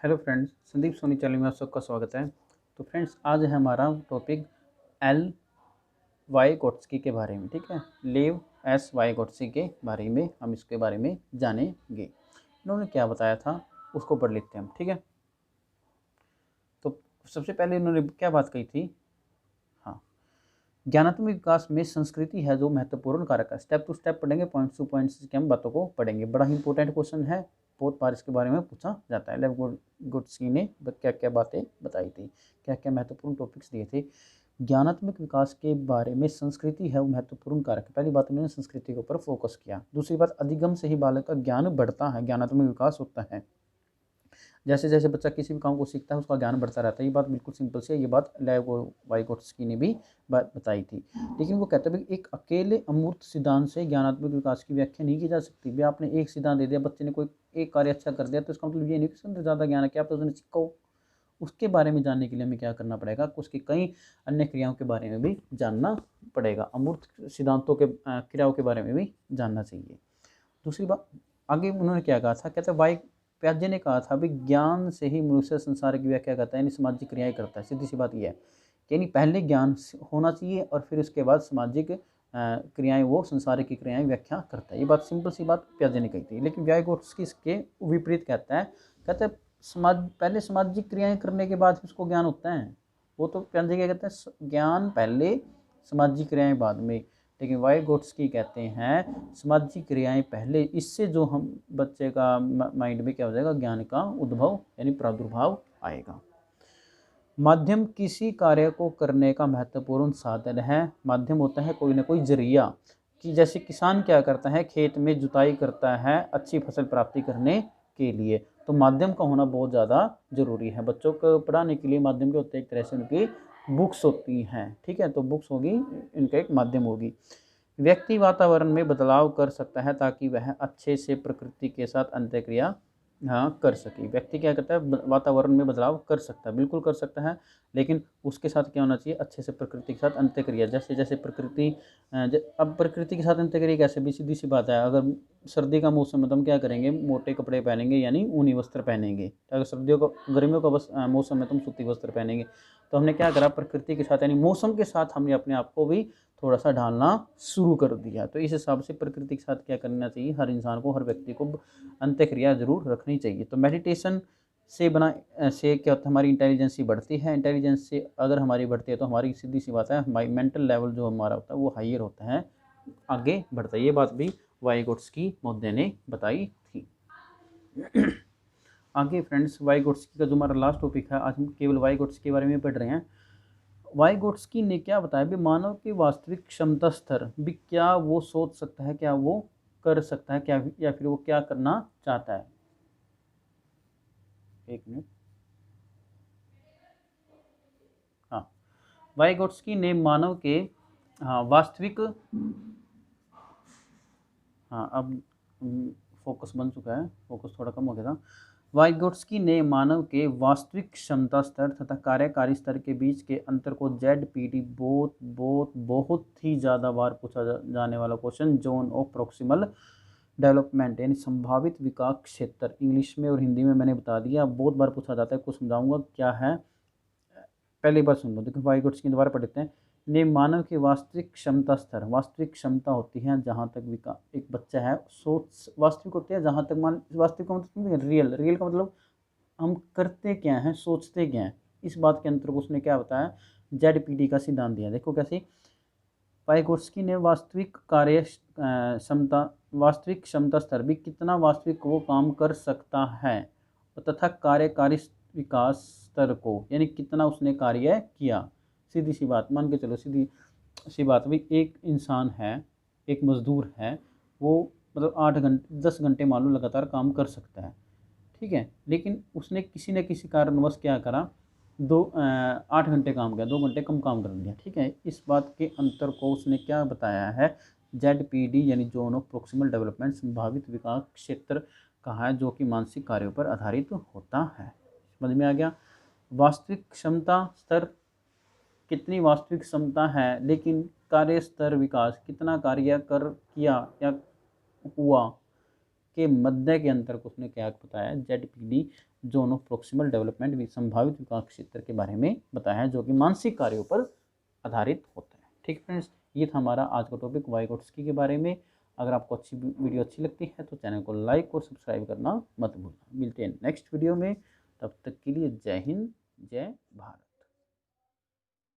Hello friends, Sandeep Soni channel में आप सबका स्वागत है। तो फ्रेंड्स, आज है हमारा टॉपिक एल वाई गोट्स्की के बारे में। ठीक है, लेव एस वाई गोट्स्की के बारे में हम इसके बारे में जानेंगे। इन्होंने क्या बताया था उसको पढ़ लेते हैं हम। ठीक है, तो सबसे पहले इन्होंने क्या बात कही थी। हाँ, ज्ञानात्मक विकास में संस्कृति है जो महत्वपूर्ण कारक है। स्टेप टू स्टेप पढ़ेंगे, पॉइंट्स टू पॉइंट्स की हम बातों को पढ़ेंगे। बड़ा ही इंपॉर्टेंट क्वेश्चन है, बहुत बार इसके बारे में पूछा जाता है। लेव गोट्स्की ने क्या क्या बातें बताई थी, क्या क्या महत्वपूर्ण टॉपिक्स दिए थे। ज्ञानात्मक विकास के बारे में संस्कृति है वो महत्वपूर्ण कारक है। पहली बात उन्होंने संस्कृति के ऊपर फोकस किया। दूसरी बात, अधिगम से ही बालक का ज्ञान बढ़ता है, ज्ञानात्मक विकास होता है। जैसे जैसे बच्चा किसी भी काम को सीखता है उसका ज्ञान बढ़ता रहता है। ये बात बिल्कुल सिंपल सी है। ये बात लेव वाइगोट्स्की ने भी बात बताई थी। लेकिन वो कहते हैं कि एक अकेले अमूर्त सिद्धांत से ज्ञानात्मक विकास की व्याख्या नहीं की जा सकती। भी आपने एक सिद्धांत दे दिया, बच्चे ने कोई एक कार्य अच्छा कर दिया, तो इसका मतलब ये नहीं कि उसके अंदर ज़्यादा ज्ञान है। क्या आप उसने सीखा हो, उसके बारे में जानने के लिए हमें क्या करना पड़ेगा, उसकी कई अन्य क्रियाओं के बारे में भी जानना पड़ेगा। अमूर्त सिद्धांतों के क्रियाओं के बारे में भी जानना चाहिए। दूसरी बात, आगे उन्होंने क्या कहा था, कहते हैं वाई प्याजे ने कहा था भी ज्ञान से ही मनुष्य संसार की व्याख्या करता है, यानी सामाजिक क्रियाएं करता है। सीधी सी बात यह है, यानी पहले ज्ञान होना चाहिए और फिर उसके बाद सामाजिक क्रियाएं, वो संसार की क्रियाएं व्याख्या करता है। ये बात सिंपल सी बात प्याजे ने कही थी। लेकिन वाइगोट्स्की इसके विपरीत कहता है। कहते हैं पहले सामाजिक क्रियाएं करने के बाद उसको ज्ञान होता है। वो तो प्याजे क्या कहते हैं, ज्ञान पहले सामाजिक क्रियाएं बाद में। लेकिन वाइगोट्स्की कहते हैं सामाजिक क्रियाएं पहले, इससे जो हम बच्चे का माइंड में क्या हो जाएगा, ज्ञान का उद्भव यानी प्रादुर्भाव आएगा। माध्यम किसी कार्य को करने का महत्वपूर्ण साधन है। माध्यम होता है कोई ना कोई जरिया, कि जैसे किसान क्या करता है, खेत में जुताई करता है अच्छी फसल प्राप्ति करने के लिए। तो माध्यम का होना बहुत ज़्यादा जरूरी है। बच्चों को पढ़ाने के लिए माध्यम के होते हैं, एक तरह से उनकी बुक्स होती हैं। ठीक है, तो बुक्स होगी, इनका एक माध्यम होगी। व्यक्ति वातावरण में बदलाव कर सकता है ताकि वह अच्छे से प्रकृति के साथ अंतःक्रिया कर सके। व्यक्ति क्या करता है, वातावरण में बदलाव कर सकता है, बिल्कुल कर सकता है। लेकिन उसके साथ क्या होना चाहिए, अच्छे से प्रकृति के साथ अंतःक्रिया। जैसे जैसे प्रकृति अब प्रकृति के साथ अंतःक्रिया कैसे, भी सीधी सी बात है। अगर सर्दी का मौसम है तो हम क्या करेंगे, मोटे कपड़े पहनेंगे यानी ऊनी वस्त्र पहनेंगे। अगर सर्दियों का गर्मियों का मौसम है तो हम सूती वस्त्र पहनेंगे। तो हमने क्या करा, प्रकृति के साथ यानी मौसम के साथ हमने अपने आप को भी थोड़ा सा ढालना शुरू कर दिया। तो इस हिसाब से प्रकृति के साथ क्या करना चाहिए, हर इंसान को, हर व्यक्ति को अंतःक्रिया जरूर रखनी चाहिए। तो मेडिटेशन से क्या होता है, हमारी इंटेलिजेंसी बढ़ती है। इंटेलिजेंस से अगर हमारी बढ़ती है तो हमारी सीधी सी बात है, हमारी मेंटल लेवल जो हमारा होता है वो हाइयर होता है, आगे बढ़ता है। ये बात भी वाइगोट्स्की महोदय ने बताई थी। आगे फ्रेंड्स, वाइगोट्स्की का जो हमारा लास्ट टॉपिक है, आज हम केवल वाइगोट्स्की के बारे में पढ़ रहे हैं। वाइगोट्स्की ने क्या बताया भी, मानव की वास्तविक क्षमता स्तर भी, क्या वो सोच सकता है, क्या वो कर सकता है, क्या या फिर वो क्या करना चाहता है। एक मिनट। हाँ, वाइगोट्स्की ने मानव के वास्तविक, हाँ अब फोकस बन चुका है, फोकस थोड़ा कम हो गया था। वाइगोट्स्की ने मानव के वास्तविक क्षमता स्तर तथा कार्यकारी स्तर के बीच के अंतर को ZPD, बहुत बहुत बहुत ही ज़्यादा बार पूछा जाने वाला question, zone of proximal development यानी संभावित विकास क्षेत्र, इंग्लिश में और हिंदी में मैंने बता दिया, बहुत बार पूछा जाता है। कुछ समझाऊंगा क्या है, पहली बार सुन लो। देखो वाइगोट्स्की दोबारा पढ़ते हैं। ने मानव की वास्तविक क्षमता स्तर, वास्तविक क्षमता होती है जहाँ तक विकास, एक बच्चा है सोच, वास्तविक होती है जहाँ तक, मान वास्तविक का मतलब रियल, रियल का मतलब हम करते क्या हैं, सोचते क्या हैं। इस बात के अंतर्गत उसने क्या बताया, ZPD का सिद्धांत दिया। देखो कैसे, वाइगोट्स्की ने वास्तविक कार्य क्षमता, वास्तविक क्षमता स्तर भी, कितना वास्तविक वो काम कर सकता है, तथा कार्यकारी विकास स्तर को, यानी कितना उसने कार्य किया। सीधी सी बात, मान के चलो, सीधी सी बात भी, एक इंसान है, एक मजदूर है, वो मतलब 8 घंटे 10 घंटे मान लो लगातार काम कर सकता है। ठीक है, लेकिन उसने किसी न किसी कारणवश क्या करा, 8 घंटे काम किया, 2 घंटे कम काम कर दिया। ठीक है, इस बात के अंतर को उसने क्या बताया है, ZPD यानी जोन ऑफ प्रोक्सिमल डेवलपमेंट, संभावित विकास क्षेत्र कहा है, जो कि मानसिक कार्यों पर आधारित होता है। समझ में आ गया। वास्तविक क्षमता स्तर, कितनी वास्तविक क्षमता है, लेकिन कार्य स्तर विकास, कितना कार्य कर किया या हुआ, के मध्य के अंतर को उसने क्या बताया, ZPD zone of proximal development भी संभावित विकास क्षेत्र के बारे में बताया है, जो कि मानसिक कार्यों पर आधारित होता है। ठीक फ्रेंड्स, ये था हमारा आज का टॉपिक वाइगोट्स्की के बारे में। अगर आपको वीडियो अच्छी लगती है तो चैनल को लाइक और सब्सक्राइब करना मत भूलना। मिलते हैं नेक्स्ट वीडियो में, तब तक के लिए जय हिंद, जय भारत।